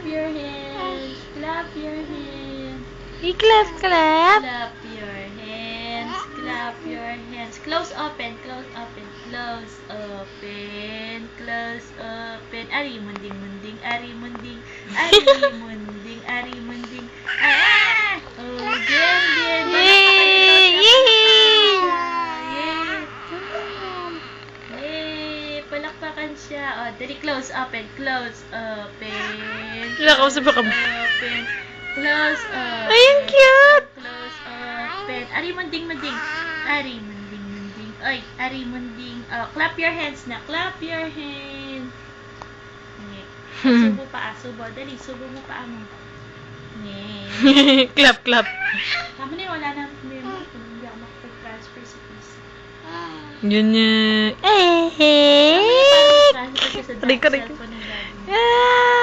your hands. Clap your hands. I-clap, clap. Clap your hands. Clap your hands. Close, open. Close, open. Close, open. Close, open. Ari munding, munding. Ari munding. Ari munding. Ari munding. Ah! Oh, Jen, Jen. Yay! Yay! Yay! Palakpakan siya. Oh, dali, close, open. Close, open. Nakausap ako. Open. Close, open. Ay, ang cute! Close, open. Ari munding, munding. Ari munding, munding. Oy, ari munding. Oh, clap your hands na. Clap your hands. Subo pa, subo. Dali, subo mo pa mo. Yay. Clap, clap. Tama na yun, wala na memo. Hindi ako makapag-transfer sa PC. Yun yun. Eh, Transfer siya sa Rico, Rico. cellphone ng daddy. Ah!